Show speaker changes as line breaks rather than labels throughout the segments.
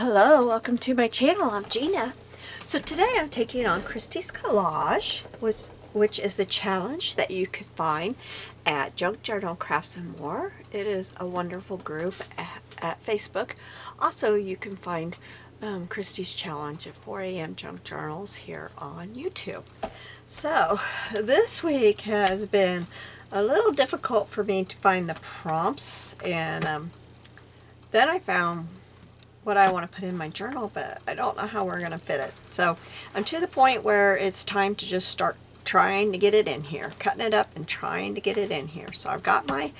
Hello, welcome to my channel. I'm Gina. So today I'm taking on Christie's Collage, which is a challenge that you can find at Junk Journal Crafts and More. It is a wonderful group at Facebook. Also, you can find Christie's Challenge at 4 a.m. Junk Journals here on YouTube. So this week has been a little difficult for me to find the prompts, and then I found what I want to put in my journal, but I don't know how we're going to fit it. So I'm to the point where it's time to just start trying to get it in here, cutting it up and trying to get it in here. So I've got my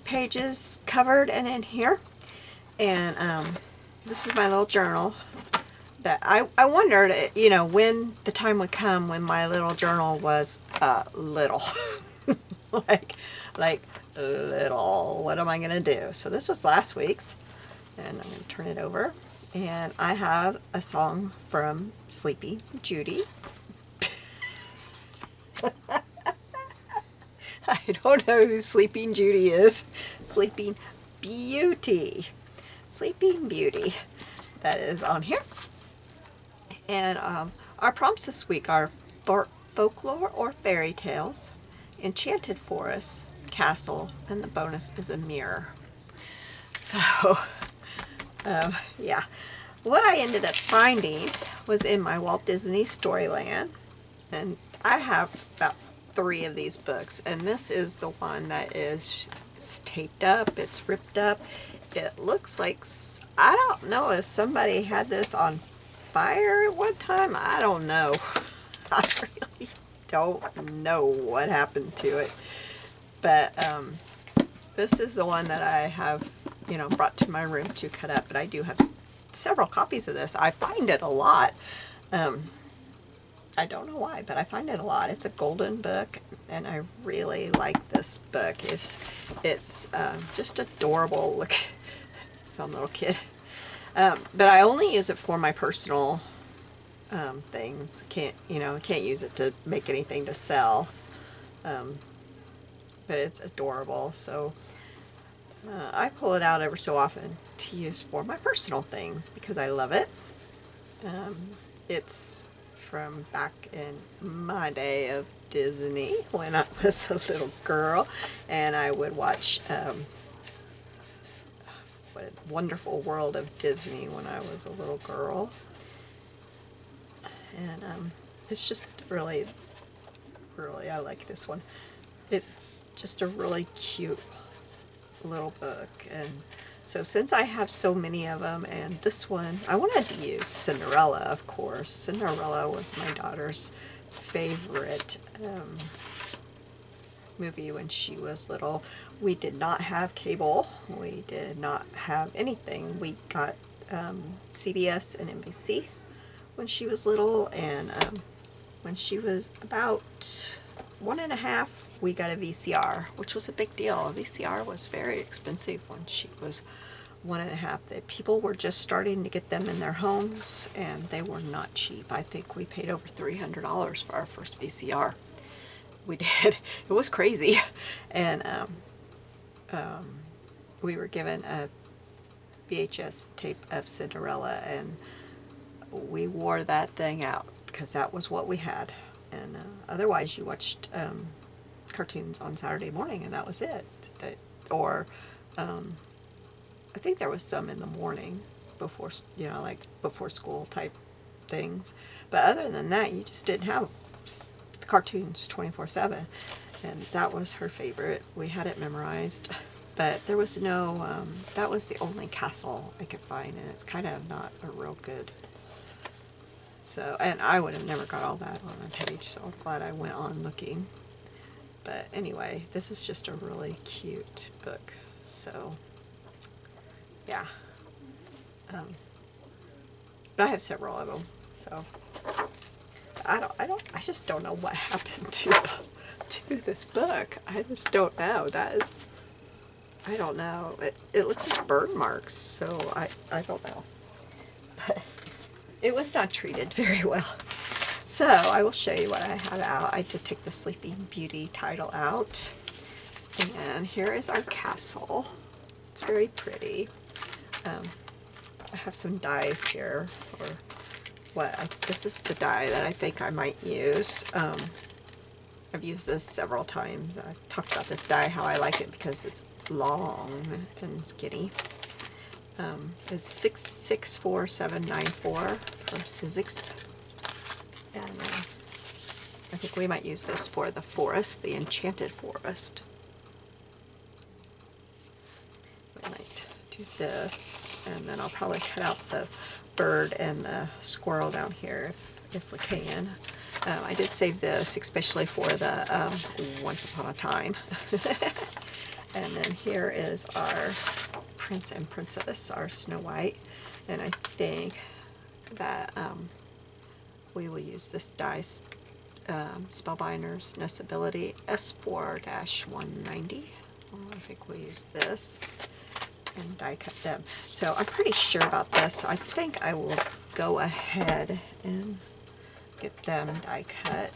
pages covered and in here, and this is my little journal that I wondered, you know, when the time would come when my little journal was little. like little. What am I going to do? So this was last week's. And I'm going to turn it over, and I have a song from Sleeping Judy. I don't know who Sleeping Judy is. Sleeping Beauty. Sleeping Beauty. That is on here. And our prompts this week are Folklore or Fairy Tales, Enchanted Forest, Castle, and the bonus is a mirror. So yeah, what I ended up finding was in my Walt Disney Storyland, and I have about 3 of these books, and this is the one that is taped up, it's ripped up. It looks like, I don't know if somebody had this on fire at one time. I don't know. I really don't know what happened to it, but this is the one that I have, you know, brought to my room to cut up. But I do have several copies of this. I find it a lot. I don't know why, but I find it a lot. It's a golden book, and I really like this book. It's just adorable. Look, some little kid. But I only use it for my personal things. Can't use it to make anything to sell. But it's adorable. So I pull it out ever so often to use for my personal things because I love it. It's from back in my day of Disney when I was a little girl, and I would watch What a Wonderful World of Disney when I was a little girl. And it's just really, I like this one. It's just a really cute little book. And so since I have so many of them, and this one, I wanted to use Cinderella, of course. Cinderella was my daughter's favorite movie when she was little. We did not have cable. We did not have anything. We got CBS and NBC when she was little, and when she was about 1.5, we got a VCR, which was a big deal. A VCR was very expensive when she was 1.5. The people were just starting to get them in their homes, and they were not cheap. I think we paid over $300 for our first VCR. We did. It was crazy. And we were given a VHS tape of Cinderella, and we wore that thing out because that was what we had. And otherwise you watched cartoons on Saturday morning, and that was it. Or I think there was some in the morning before, like before school type things. But other than that, you just didn't have cartoons 24/7. And that was her favorite. We had it memorized. But there was no, that was the only castle I could find, and it's kind of not a real good. So, and I would have never got all that on a page, so I'm glad I went on looking. But anyway, this is just a really cute book. So, yeah. But I have several of them. So, I just don't know what happened to this book. I just don't know. I don't know. It looks like burn marks, so I don't know. But it was not treated very well. So I will show you what I have out. I did take the Sleeping Beauty title out. And here is our castle. It's very pretty. I have some dies here, or this is the die that I think I might use. I've used this several times. I've talked about this die, how I like it because it's long and skinny. It's 664794 from Sizzix. And I think we might use this for the forest, the Enchanted Forest. We might do this, and then I'll probably cut out the bird and the squirrel down here if we can. I did save this especially for the Once Upon a Time. And then here is our Prince and Princess, our Snow White. And I think that we will use this die, Spellbinders Nestability S4-190. I think we'll use this and die cut them. So I'm pretty sure about this. I think I will go ahead and get them die cut.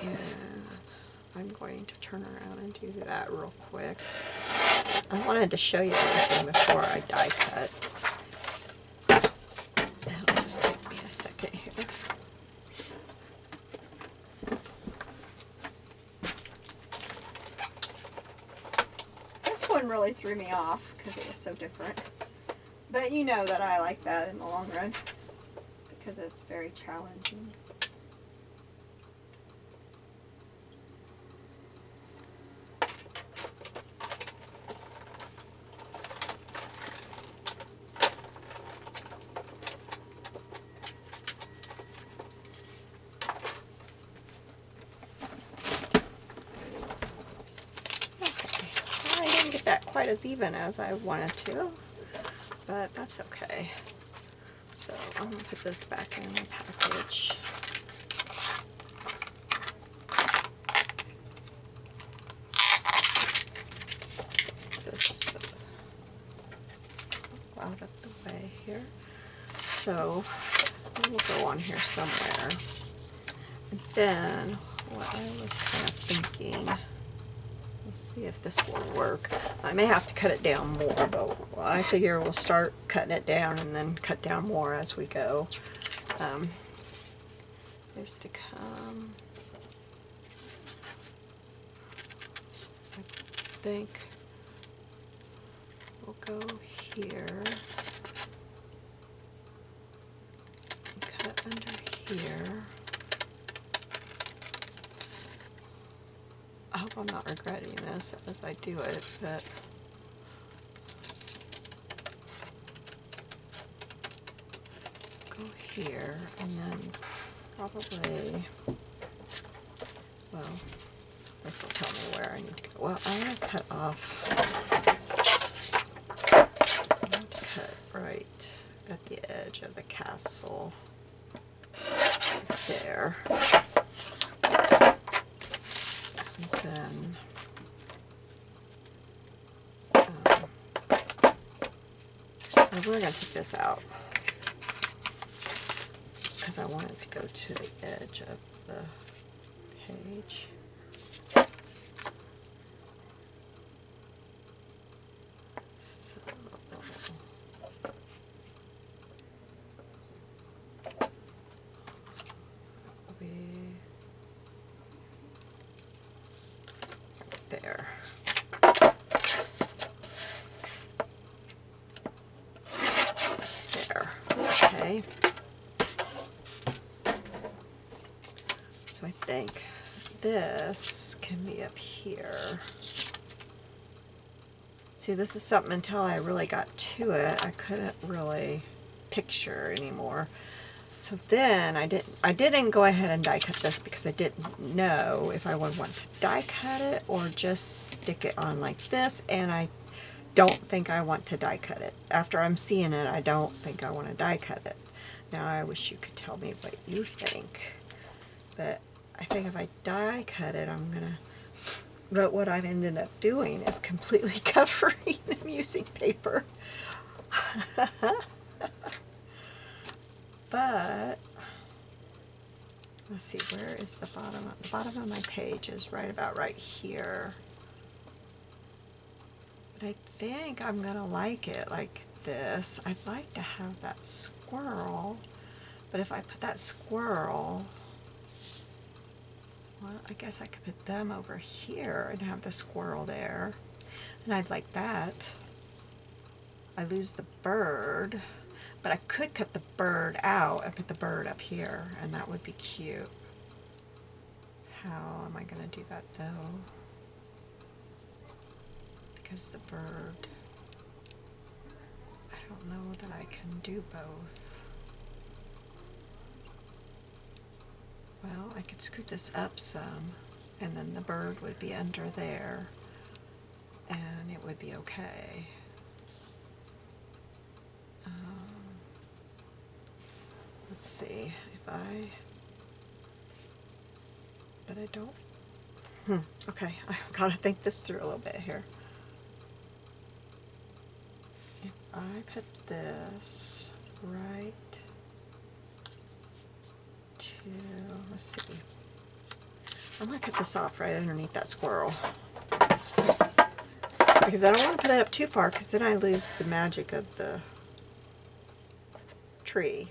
And I'm going to turn around and do that real quick. I wanted to show you everything before I die cut. It'll just take me a second here. This one really threw me off because it was so different. But you know that I like that in the long run because it's very challenging. Quite as even as I wanted to, but that's okay. So I'm going to put this back in my package. This out of the way here. So we'll go on here somewhere. And then what I was kind of thinking, let's see if this will work. I may have to cut it down more, but I figure we'll start cutting it down and then cut down more as we go. Is to come, I think we'll go here, and cut under here. I hope I'm not regretting this as I do it, but go here and then probably, well, this will tell me where I need to go. Well, I'm going to cut off, I'm going to cut right at the edge of the castle, right there. Then we're going to take this out because I want it to go to the edge of the page. So there. There. Okay. So I think this can be up here. See, this is something until I really got to it, I couldn't really picture anymore. So then I didn't go ahead and die cut this because I didn't know if I would want to die cut it or just stick it on like this, and I don't think I want to die cut it. After I'm seeing it, I don't think I want to die cut it. Now I wish you could tell me what you think, but I think if I die cut it, I'm gonna, but what I've ended up doing is completely covering the music paper. But let's see, where is the bottom? The bottom of my page is right about right here. But I think I'm gonna like it like this. I'd like to have that squirrel, but if I put that squirrel, well, I guess I could put them over here and have the squirrel there. And I'd like that. I lose the bird, but I could cut the bird out and put the bird up here, and that would be cute. How am I going to do that though? Because the bird, I don't know that I can do both. Well, I could scoot this up some, and then the bird would be under there, and it would be okay. Let's see if but I don't. Okay, I've got to think this through a little bit here. If I put this right to, let's see, I'm going to cut this off right underneath that squirrel. Because I don't want to put it up too far, because then I lose the magic of the tree.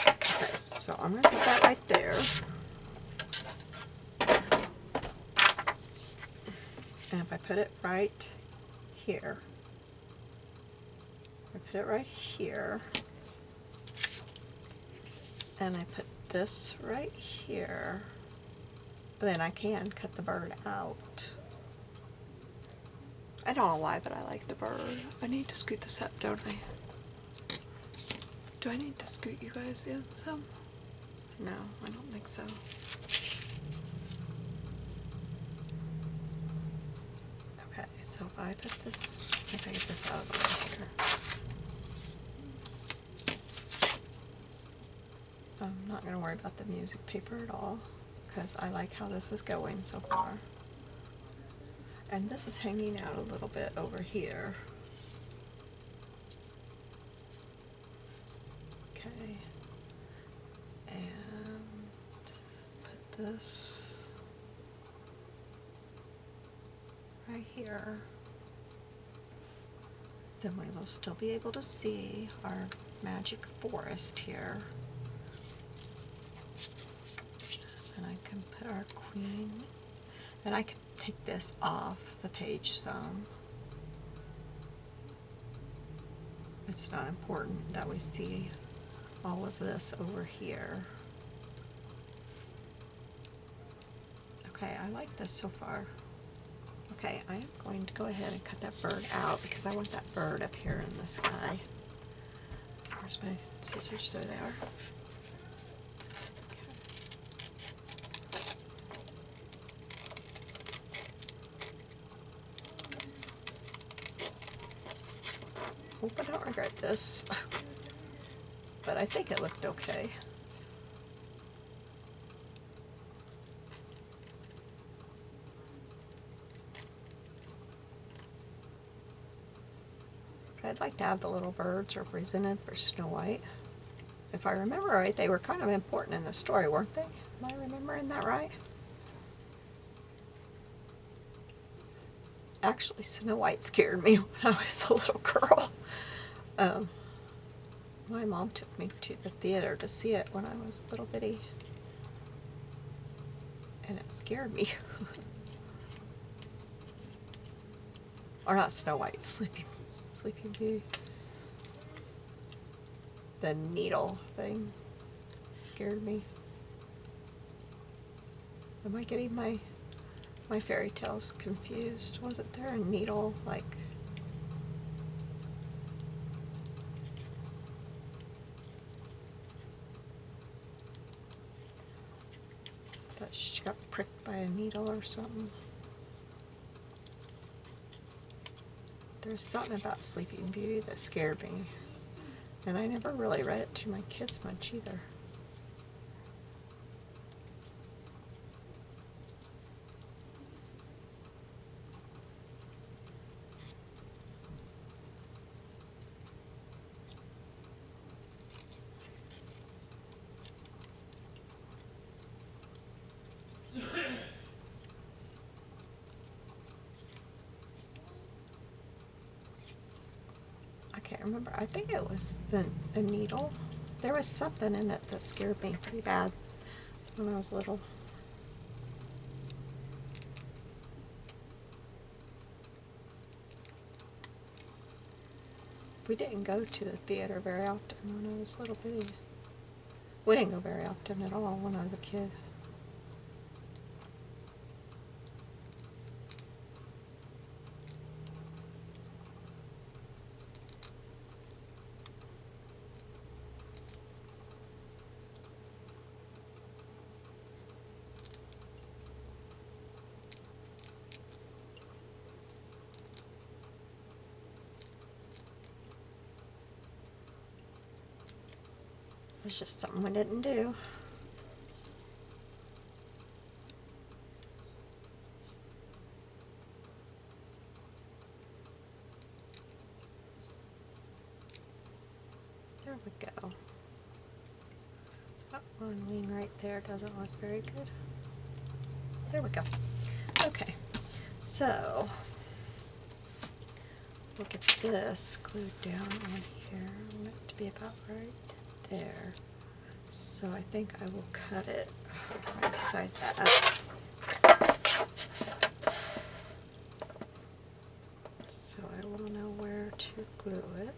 Okay, so I'm going to put that right there. And if I put it right here, I put it right here, and I put this right here, then I can cut the bird out. I don't know why, but I like the bird. I need to scoot this up, don't I? Do I need to scoot you guys in some? No, I don't think so. Okay, so if I put this, if I get this out of the way here. I'm not going to worry about the music paper at all, because I like how this is going so far. And this is hanging out a little bit over here. Okay. And put this right here. Then we will still be able to see our magic forest here. And I can put our queen, and I can take this off the page some. It's not important that we see all of this over here. Okay, I like this so far. Okay, I am going to go ahead and cut that bird out because I want that bird up here in the sky. Where's my scissors? There they are. Hope I don't regret this, but I think it looked okay. I'd like to have the little birds represented for Snow White. If I remember right, they were kind of important in the story, weren't they? Am I remembering that right? Actually, Snow White scared me when I was a little girl. My mom took me to the theater to see it when I was a little bitty, and it scared me. Or not Snow White, Sleeping Beauty. The needle thing scared me. Am I getting my fairy tales confused? Wasn't there a needle, like... that she got pricked by a needle or something? There's something about Sleeping Beauty that scared me. And I never really read it to my kids much either. can't remember. I think it was the needle. There was something in it that scared me pretty bad when I was little. We didn't go to the theater very often when I was little bitty. We didn't go very often at all when I was a kid. It's just something we didn't do. There we go. That one wing right there doesn't look very good. There we go. Okay, so we'll get this glued down on here. I want it to be about right there. So I think I will cut it right beside that. So I will know where to glue it.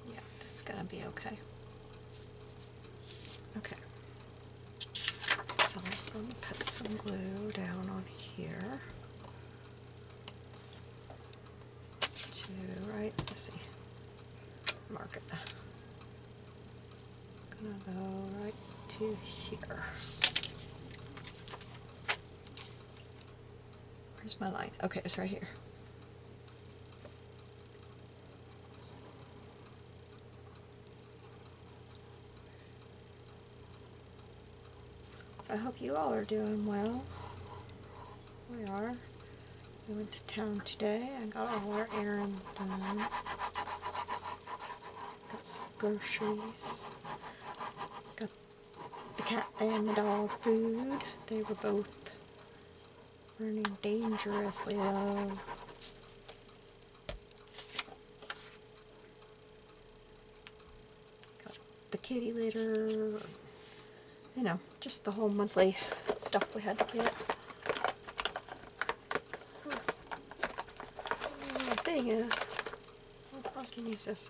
Yeah, that's gonna be okay. Okay. So I'm going to put some glue down on here to let's see, mark it. Gonna go right to here. Where's my line? Okay, it's right here. I hope you all are doing well. We are. We went to town today and got all our errands done. Got some groceries. Got the cat and the dog food. They were both running dangerously low. Got the kitty litter. You know, just the whole monthly stuff we had to get. The thing is, I can use this.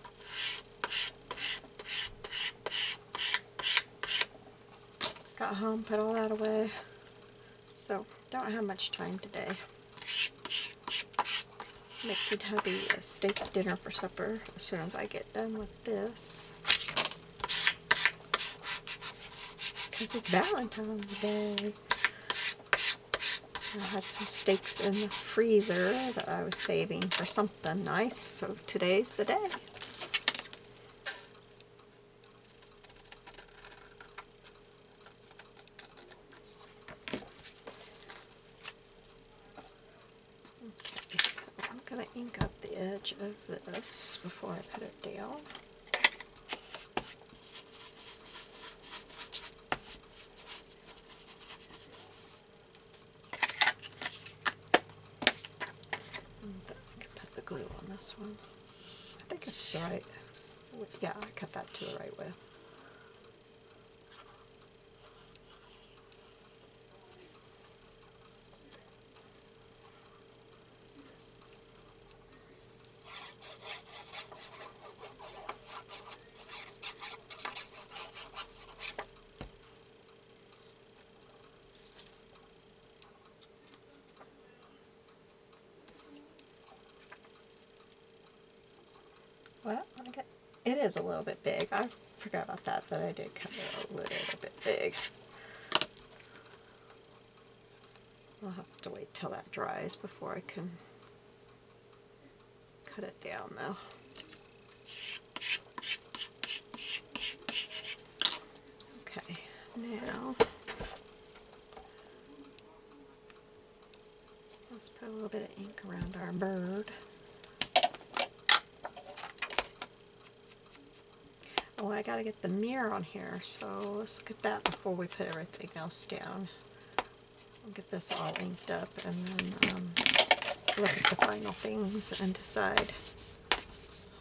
Got home, put all that away, so don't have much time today. Make Kid Hubby a steak dinner for supper as soon as I get done with this. Because it's Valentine's Day. I had some steaks in the freezer that I was saving for something nice, so today's the day. Okay, so I'm going to ink up the edge of this before I put it down. Glue on this one. I think it's the right, yeah, I cut that to the right width. Well, it is a little bit big. I forgot about that I did cut it a little bit big. I'll have to wait till that dries before I can cut it down though. Okay, now let's put a little bit of ink around our bird. Oh, I gotta get the mirror on here, so let's look at that before we put everything else down. I'll get this all inked up and then look at the final things and decide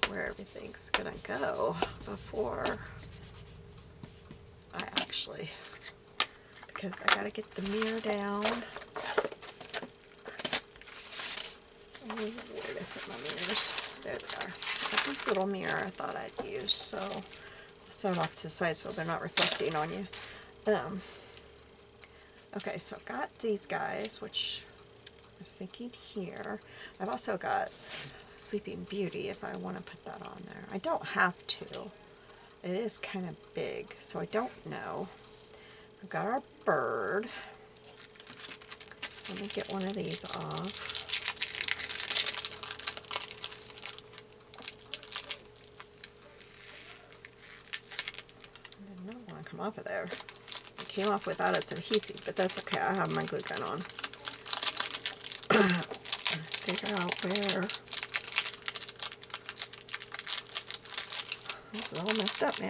where everything's gonna go before I actually, because I gotta get the mirror down. Oh, where did I set my mirrors? There they are. Got this little mirror I thought I'd use, so I'll set it off to the side so they're not reflecting on you. Okay, so I've got these guys, which I was thinking here. I've also got Sleeping Beauty if I want to put that on there. I don't have to. It is kind of big, so I don't know. We've got our bird. Let me get one of these off. I did not want to come off of there. It came off without its adhesive, but that's okay. I have my glue gun on. Figure out where. This is all messed up now.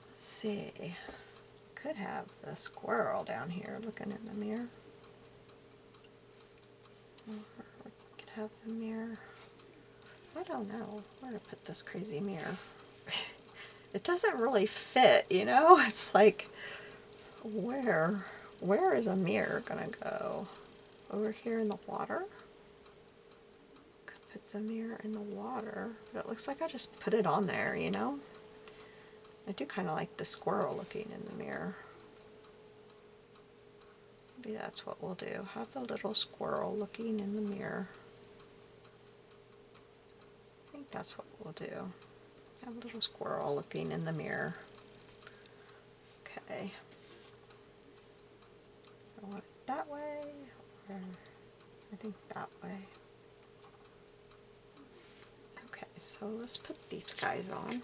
Let's see. Could have the squirrel down here looking in the mirror. Or we could have the mirror. I don't know where to put this crazy mirror. It doesn't really fit, you know? It's like, where is a mirror gonna go? Over here in the water? Could put the mirror in the water, but it looks like I just put it on there, you know? I do kind of like the squirrel looking in the mirror. Maybe that's what we'll do. Have the little squirrel looking in the mirror. I think that's what we'll do. Have a little squirrel looking in the mirror. Okay. I want it that way, or I think that way. Okay, so let's put these guys on.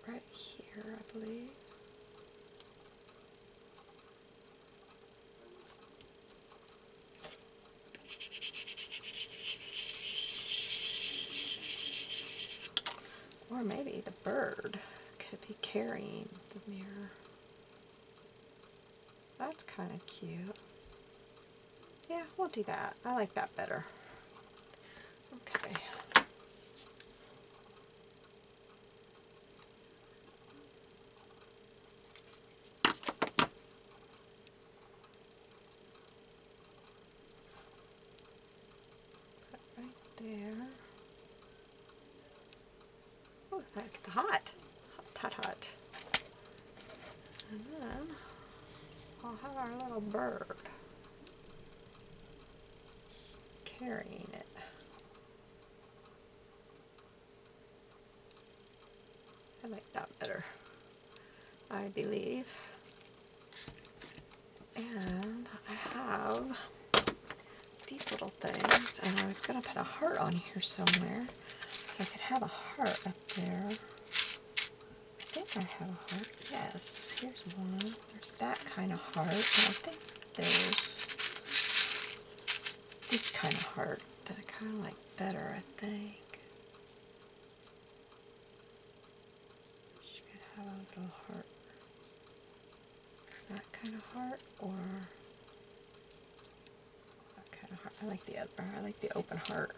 Right here, I believe. Or maybe the bird could be carrying the mirror. That's kind of cute. Yeah, we'll do that. I like that better. Okay. There. Oh, like the hot. Hot. And then I'll have our little bird carrying it. I like that better, I believe. And I have these little things, and I was going to put a heart on here somewhere, so I could have a heart up there. I think I have a heart. Yes, here's one. There's that kind of heart, and I think there's this kind of heart that I kind of like better, I think. She could have a little heart. That kind of heart, or I like the other. I like the open heart.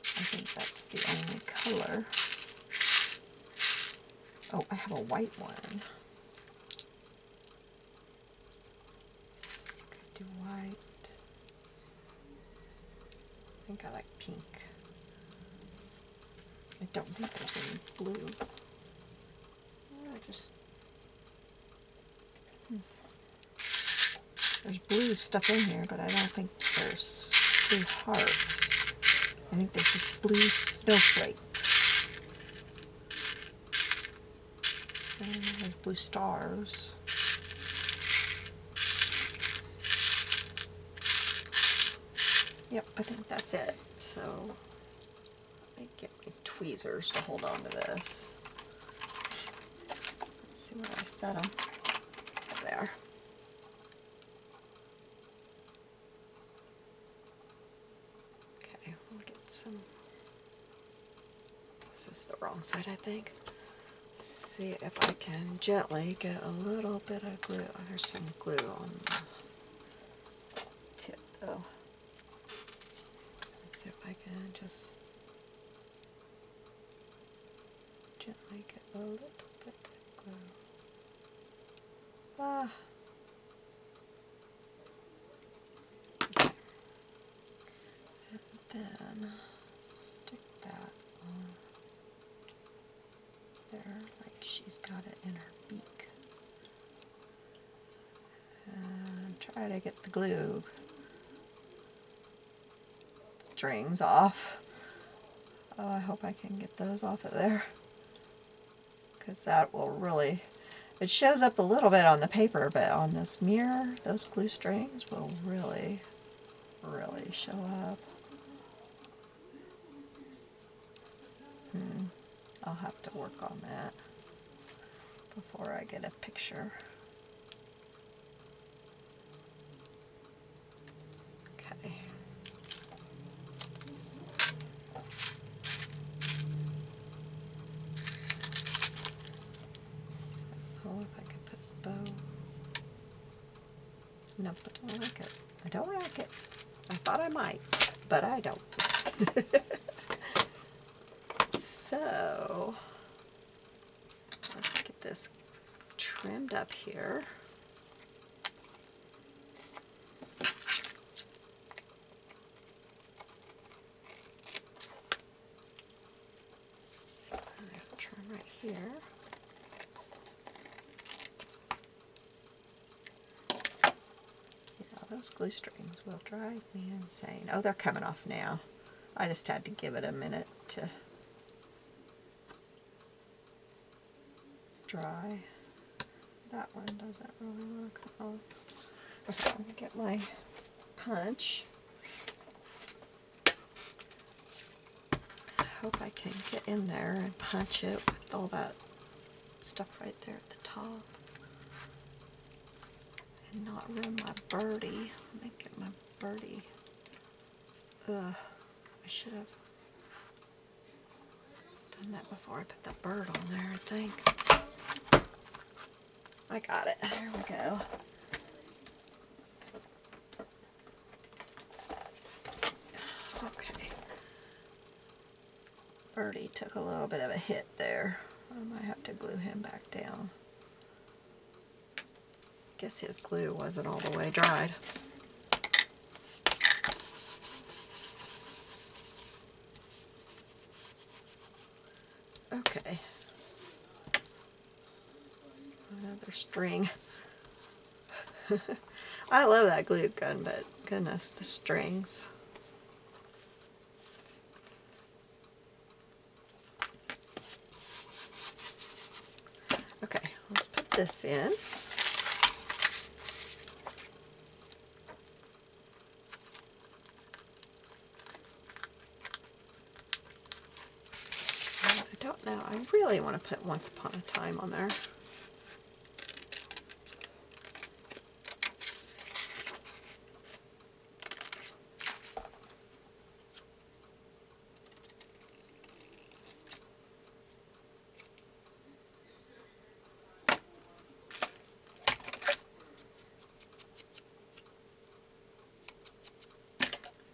I think that's the only color. Oh, I have a white one. Could do white. I think I like pink. I don't think there's any blue. There's blue stuff in here, but I don't think there's blue hearts. I think there's just blue snowflakes. And there's blue stars. Yep, I think that's it. So let me get my tweezers to hold on to this. Let's see where I set them. There. Okay, we'll get some. This is the wrong side, I think. See if I can gently get a little bit of glue. Oh, there's some glue on the tip, though. Let's see if I can just gently get a little bit of glue. Ah. Okay. And then stick that on there like she's got it in her beak. And try to get the glue strings off. Oh, I hope I can get those off of there, because that will really, it shows up a little bit on the paper, but on this mirror, those glue strings will really, really show up. I'll have to work on that before I get a picture. Okay. Oh, if I could put a bow. Nope, I don't like it. I don't like it. I thought I might, but I don't. So, let's get this trimmed up here. And I'll trim right here. Yeah, those glue strings will drive me insane. Oh, they're coming off now. I just had to give it a minute to dry. That one doesn't really want to come off. Okay, I'm going to get my punch. I hope I can get in there and punch it with all that stuff right there at the top. And not ruin my birdie. Let me get my birdie. I should have done that before I put that bird on there, I think. I got it. There we go. Okay. Birdie took a little bit of a hit there. I might have to glue him back down. Guess his glue wasn't all the way dried. Okay. Another string. I love that glue gun, but goodness, the strings. Okay, let's put this in. I don't know, I really want to put Once Upon a Time on there.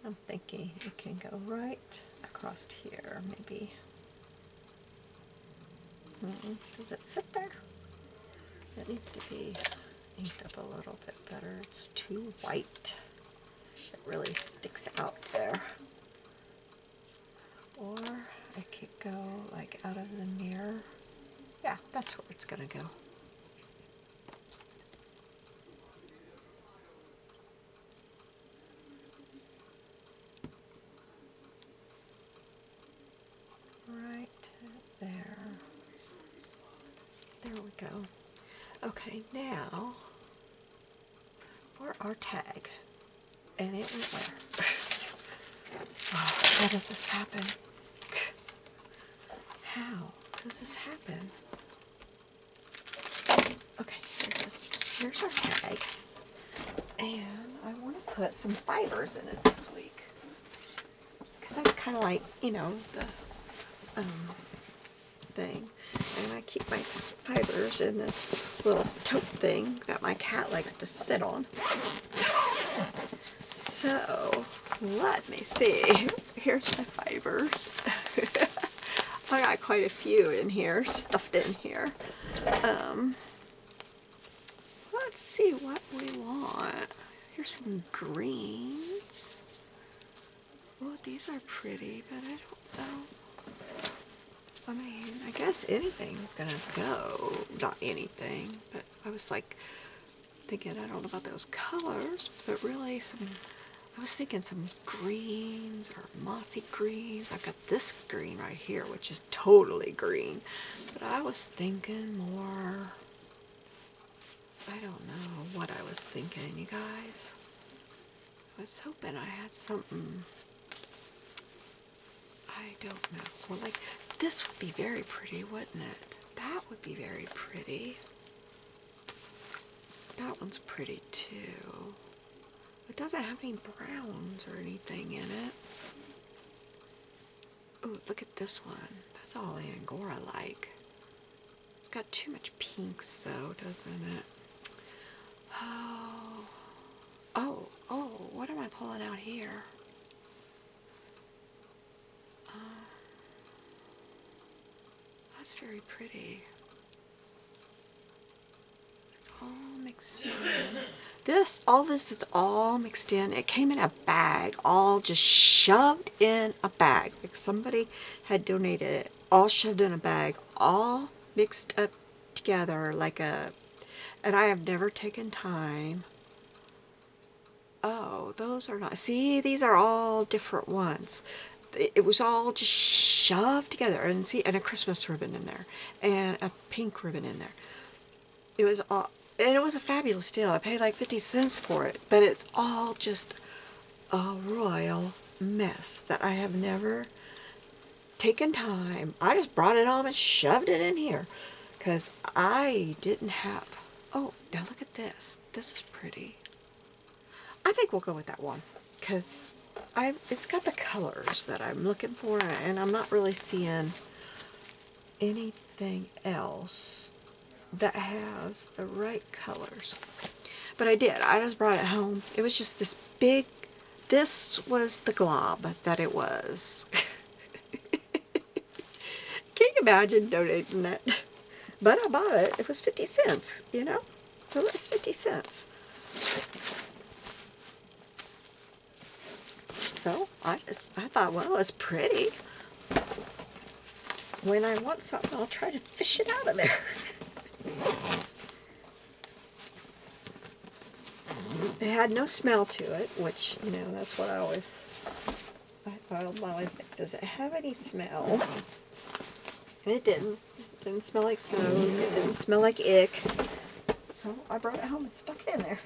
I'm thinking it can go right across here, maybe. Does it fit there? It needs to be inked up a little bit better. It's too white. It really sticks out there. Or I could go like out of the mirror. Yeah, that's where it's gonna go. Right there. There we go. Okay, now for our tag. And it went where? Oh, how does this happen? How does this happen? Okay, here it is. Here's our tag. And I want to put some fibers in it this week. Because that's kind of like, you know, the thing. And I keep my fibers in this little tote thing that my cat likes to sit on. So, let me see. Here's my fibers. I got quite a few in here, stuffed in here. Let's see what we want. Here's some greens. Oh, these are pretty, but I don't know. I mean, I guess anything's gonna go. Not anything, but I was like thinking, I don't know about those colors, but really I was thinking some greens or mossy greens. I've got this green right here, which is totally green. But I was thinking more, I don't know what I was thinking, you guys. I was hoping I had something, I don't know. Well, like, this would be very pretty, wouldn't it? That would be very pretty. That one's pretty too. It doesn't have any browns or anything in it. Oh, look at this one. That's all the Angora like. It's got too much pinks though, doesn't it? Oh, what am I pulling out here? That's very pretty. It's all mixed in. All this is all mixed in. It came in a bag, all just shoved in a bag. Like somebody had donated it, all shoved in a bag, all mixed up together like a, and I have never taken time. Oh, those are not, see, these are all different ones. It was all just shoved together, and see, and a Christmas ribbon in there, and a pink ribbon in there. It was all, and it was a fabulous deal. I paid like 50 cents for it, but it's all just a royal mess that I have never taken time. I just brought it home and shoved it in here because I didn't have, oh, now look at this. This is pretty. I think we'll go with that one because it's got the colors that I'm looking for, and I'm not really seeing anything else that has the right colors. But I did. I just brought it home. It was just this big, this was the glob that it was. Can you imagine donating that? But I bought it. It was 50 cents, you know? It was 50 cents. So I thought, well, it's pretty. When I want something, I'll try to fish it out of there. It had no smell to it, which, you know, that's what I always think, does it have any smell? And it didn't. It didn't smell like smoke. It didn't smell like ick. So I brought it home and stuck it in there.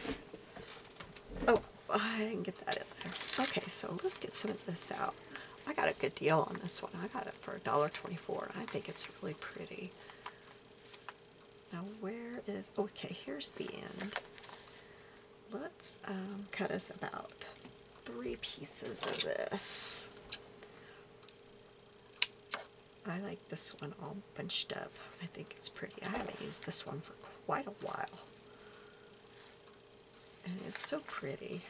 Oh, I didn't get that in there. Okay, so let's get some of this out. I got a good deal on this one. I got it for $1.24, and I think it's really pretty. Now where is, okay, here's the end. Let's cut us about 3 pieces of this. I like this one all bunched up. I think it's pretty. I haven't used this one for quite a while. And it's so pretty.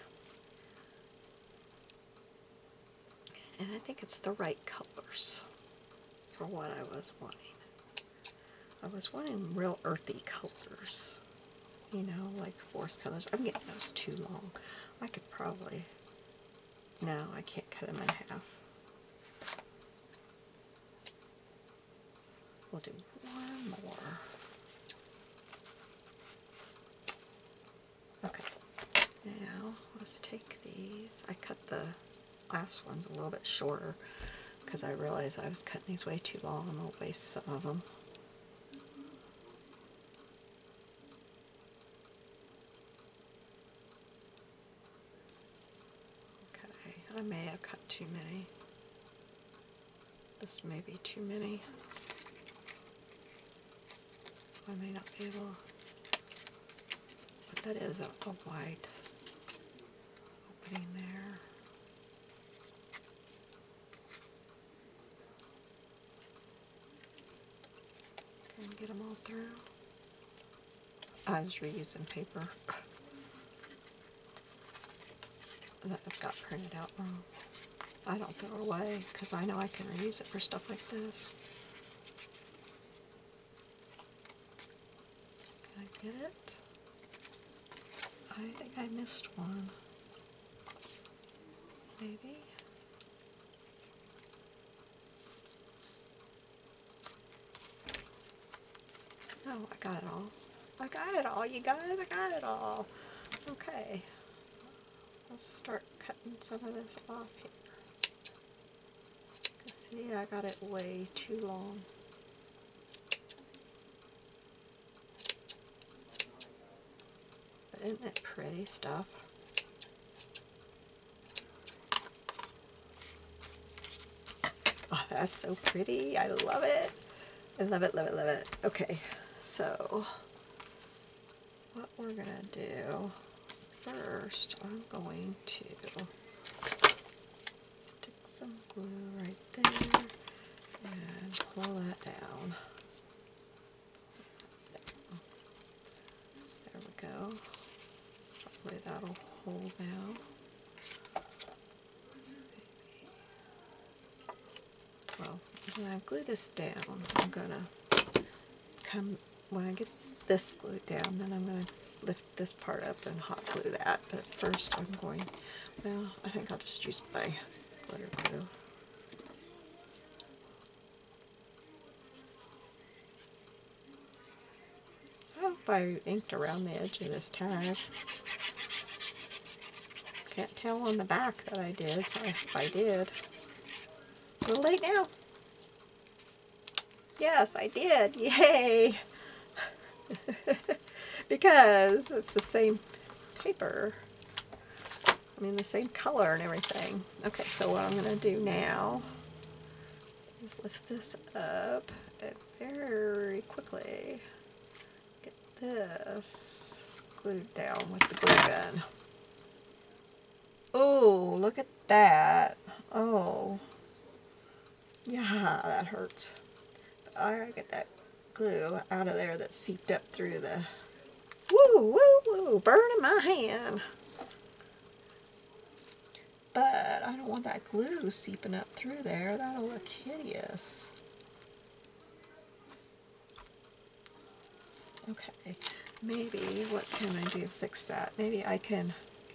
And I think it's the right colors for what I was wanting. I was wanting real earthy colors. You know, like forest colors. I'm getting those too long. I could probably, no, I can't cut them in half. We'll do one more. Okay, now let's take these. I cut the last ones a little bit shorter because I realized I was cutting these way too long and I'll waste some of them. may have cut too many. This may be too many. I may not be able, but that is a wide opening there. Can I get them all through? I was reusing paper that I've got printed out wrong. I don't throw it away because I know I can reuse it for stuff like this. Can I get it? I think I missed one. Maybe? No, I got it all. I got it all, you guys. I got it all. Okay. Let's start cutting some of this off here. See, I got it way too long. But isn't it pretty stuff? Oh, that's so pretty. I love it. I love it, love it, love it. Okay, so what we're going to do first, I'm going to stick some glue right there and pull that down. There we go. Hopefully that'll hold now. Well, when I glue this down, I'm gonna when I get this glued down, then I'm gonna lift this part up and hot glue that. But first I'm going, well, I think I'll just use my glitter glue. I hope I inked around the edge of this tag. Can't tell on the back that I did, so if I did. A little late now. Yes, I did. Yay! Because it's the same paper. I mean, the same color and everything. Okay, so what I'm going to do now is lift this up and very quickly get this glued down with the glue gun. Oh, look at that. Oh. Yeah, that hurts. But I gotta get that glue out of there that seeped up through the... Woo, woo, woo, burning my hand. But I don't want that glue seeping up through there. That'll look hideous. Okay, maybe what can I do to fix that? Maybe I can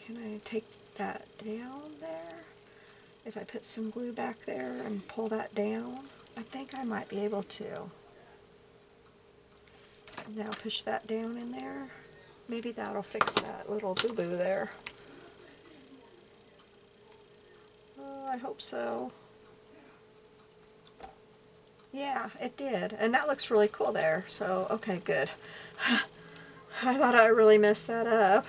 I take that down there? If I put some glue back there and pull that down, I think I might be able to. Now push that down in there. Maybe that'll fix that little boo-boo there. Oh, I hope so. Yeah, it did. And that looks really cool there. So, okay, good. I thought I really messed that up.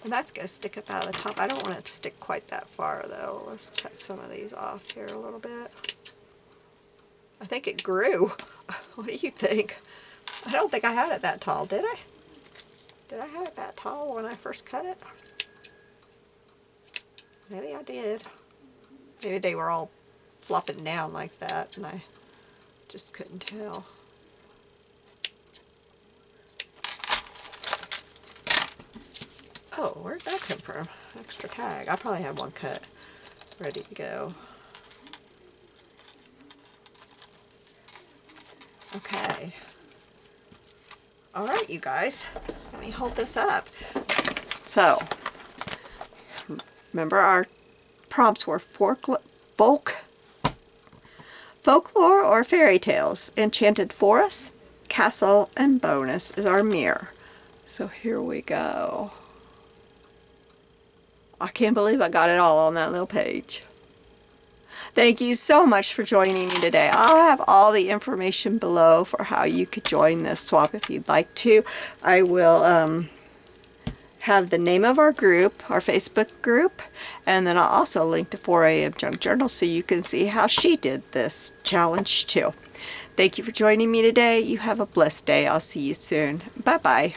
And that's going to stick up out of the top. I don't want it to stick quite that far, though. Let's cut some of these off here a little bit. I think it grew. What do you think? I don't think I had it that tall, did I? Did I have it that tall when I first cut it? Maybe I did. Maybe they were all flopping down like that, and I just couldn't tell. Oh, where'd that come from? Extra tag. I probably had one cut ready to go. Okay. Alright, you guys. Let me hold this up. So, remember our prompts were folklore or fairy tales, Enchanted Forest, castle, and bonus is our mirror. So here we go. I can't believe I got it all on that little page. Thank you so much for joining me today. I'll have all the information below for how you could join this swap if you'd like to. I will have the name of our group, our Facebook group, and then I'll also link to 4 a.m. Junk Journal so you can see how she did this challenge too. Thank you for joining me today. You have a blessed day. I'll see you soon. Bye-bye.